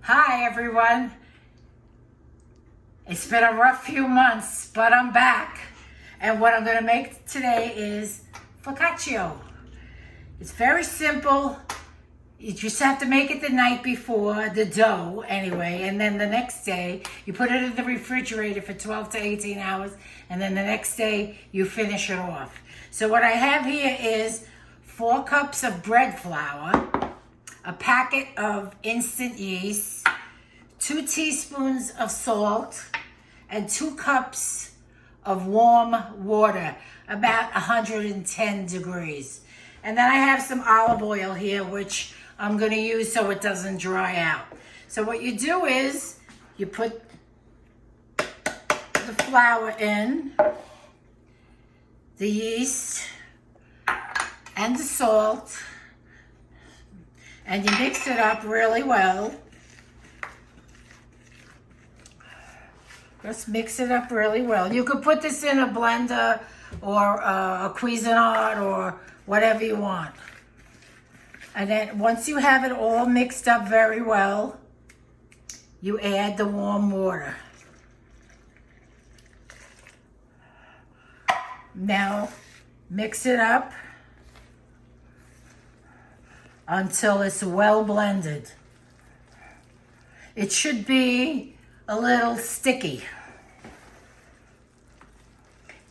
Hi everyone. It's been a rough few months, but I'm back. And what I'm going to make today is focaccia. It's very simple. You just have to make it the night before, the dough anyway, and then the next day you put it in the refrigerator for 12 to 18 hours, and then the next day you finish it off. So what I have here is 4 cups of bread flour, a packet of instant yeast, 2 teaspoons of salt, and 2 cups of warm water, about 110 degrees. And then I have some olive oil here, which I'm going to use so it doesn't dry out. So what you do is you put the flour in, the yeast, and the salt, and you mix it up really well. Just mix it up really well. You could put this in a blender or a Cuisinart or whatever you want. And then once you have it all mixed up very well, you add the warm water. Now mix it up until it's well blended. It should be a little sticky.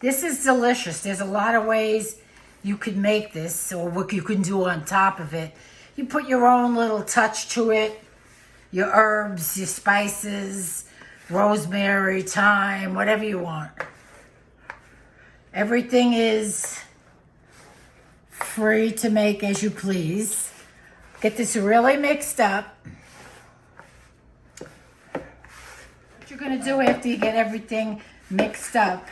This is delicious. There's a lot of ways you could make this, or what you can do on top of it. You put your own little touch to it, your herbs, your spices, rosemary, thyme, whatever you want. Everything is free to make as you please. Get this really mixed up. What you're going to do after you get everything mixed up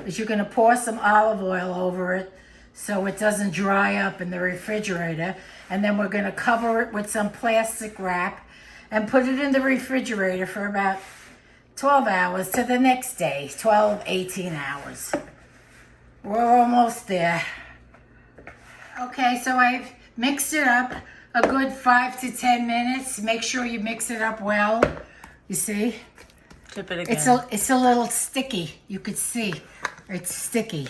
is you're going to pour some olive oil over it so it doesn't dry up in the refrigerator. And then we're going to cover it with some plastic wrap and put it in the refrigerator for about 12 hours to the next day, 12, 18 hours. We're almost there. Okay, so I've mixed it up a good 5 to 10 minutes. Make sure you mix it up well. You see? Tip it again. It's a little sticky. You could see it's sticky.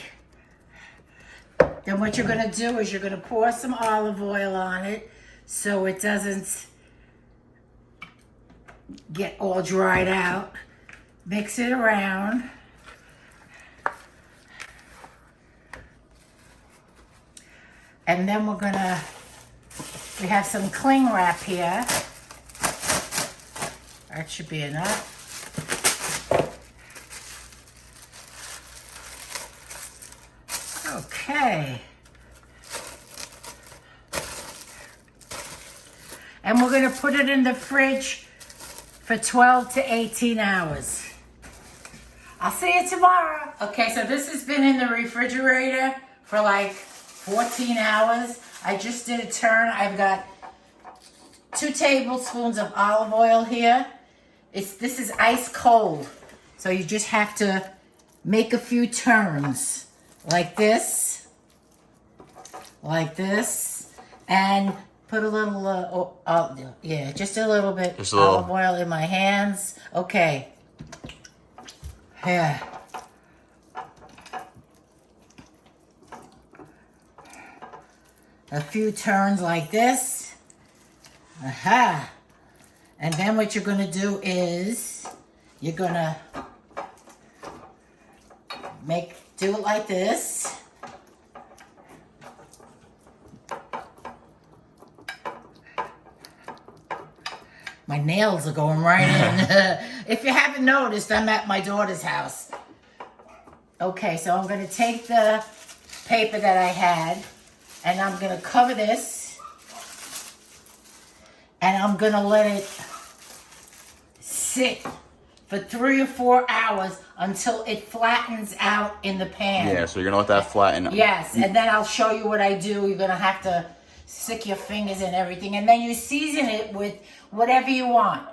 Then what you're going to do is you're going to pour some olive oil on it so it doesn't get all dried out. Mix it around. And then we have some cling wrap here. That should be enough. Okay. And we're going to put it in the fridge for 12 to 18 hours. I'll see you tomorrow. Okay, so this has been in the refrigerator for like 14 hours. I just did a turn. I've got 2 tablespoons of olive oil here. This is ice cold. So you just have to make a few turns. Like this, and put a little, just a little bit of olive oil in my hands. Okay. Yeah. A few turns like this. Aha. And then what you're going to do is you're going to do it like this. My nails are going right in. If you haven't noticed, I'm at my daughter's house. Okay, so I'm going to take the paper that I had, and I'm going to cover this, and I'm going to let it sit for 3 or 4 hours until it flattens out in the pan. Yeah, so you're gonna let that flatten. Yes, and then I'll show you what I do. You're gonna have to stick your fingers in everything, and then you season it with whatever you want.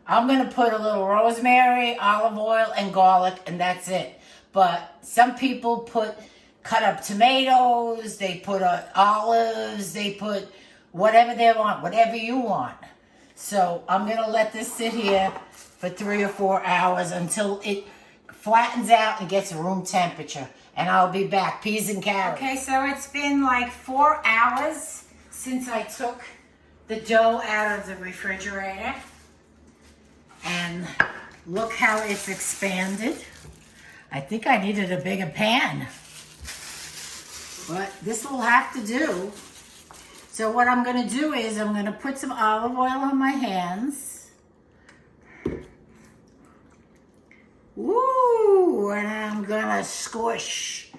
I'm gonna put a little rosemary, olive oil, and garlic, and that's it. But some people cut up tomatoes, they put olives, they put whatever they want, whatever you want. So I'm gonna let this sit here for 3 or 4 hours until it flattens out and gets room temperature. And I'll be back. Peas and carrots. Okay, so it's been like 4 hours since I took the dough out of the refrigerator. And look how it's expanded. I think I needed a bigger pan. But this will have to do. So what I'm gonna do is I'm gonna put some olive oil on my hands. Woo! And I'm gonna squish.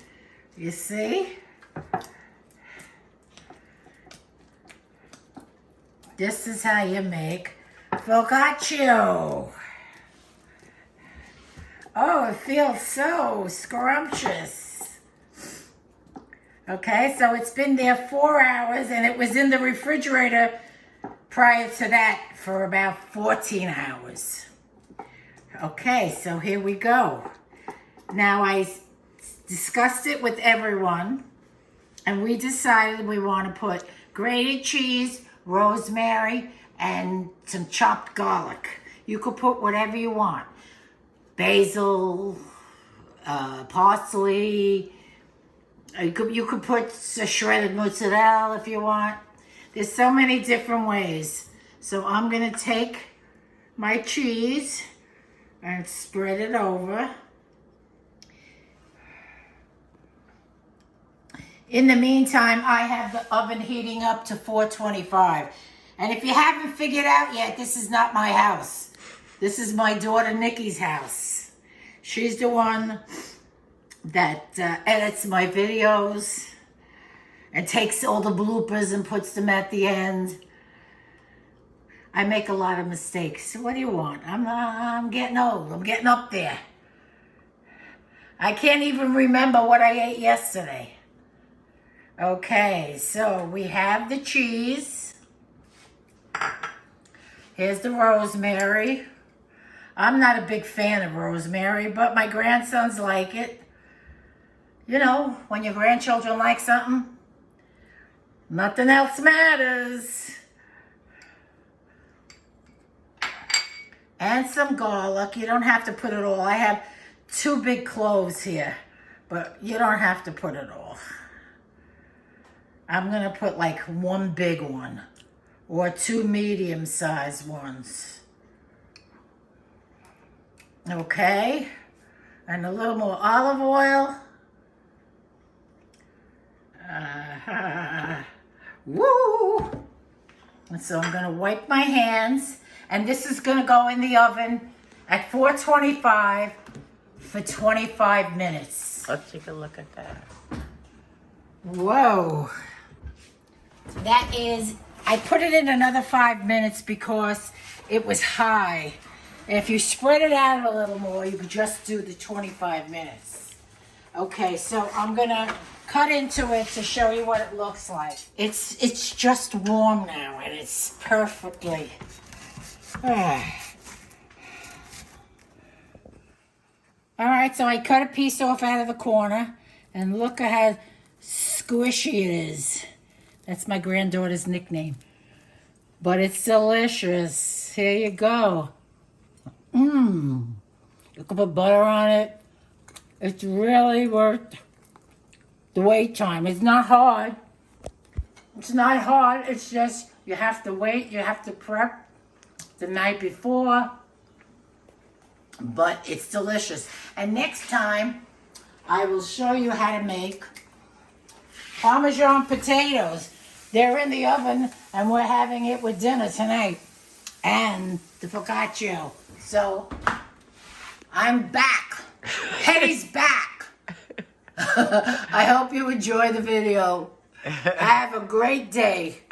You see? This is how you make focaccia. Oh, it feels so scrumptious. Okay, so it's been there 4 hours and it was in the refrigerator prior to that for about 14 hours. Okay, so here we go. Now I discussed it with everyone and we decided we want to put grated cheese, rosemary, and some chopped garlic. You could put whatever you want. Basil, parsley. You could put a shredded mozzarella if you want. There's so many different ways. So I'm gonna take my cheese and spread it over. In the meantime, I have the oven heating up to 425. And if you haven't figured out yet, this is not my house. This is my daughter Nikki's house. She's the one that edits my videos and takes all the bloopers and puts them at the end. I make a lot of mistakes. So what do you want? I'm getting old. I'm getting up there. I can't even remember what I ate yesterday. Okay, so we have the cheese. Here's the rosemary. I'm not a big fan of rosemary, but my grandsons like it. You know, when your grandchildren like something, nothing else matters. And some garlic. You don't have to put it all. I have 2 big cloves here, but you don't have to put it all. I'm gonna put like 1 big one or 2 medium-sized ones. Okay, and a little more olive oil. Woo! And so I'm gonna wipe my hands, and this is gonna go in the oven at 425 for 25 minutes. Let's take a look at that. Whoa. That is, I put it in another 5 minutes because it was high. If you spread it out a little more, you could just do the 25 minutes. Okay, so I'm gonna cut into it to show you what it looks like. It's just warm now and it's perfectly. All right, so I cut a piece off out of the corner and look at how squishy it is. That's my granddaughter's nickname. But it's delicious. Here you go. You can put butter on it. It's really worth the wait time. It's not hard. It's not hard. It's just you have to wait. You have to prep the night before. But it's delicious. And next time, I will show you how to make Parmesan potatoes. They're in the oven, and we're having it with dinner tonight. And the focaccia. So, I'm back. Hedy's back. I hope you enjoy the video. Have a great day.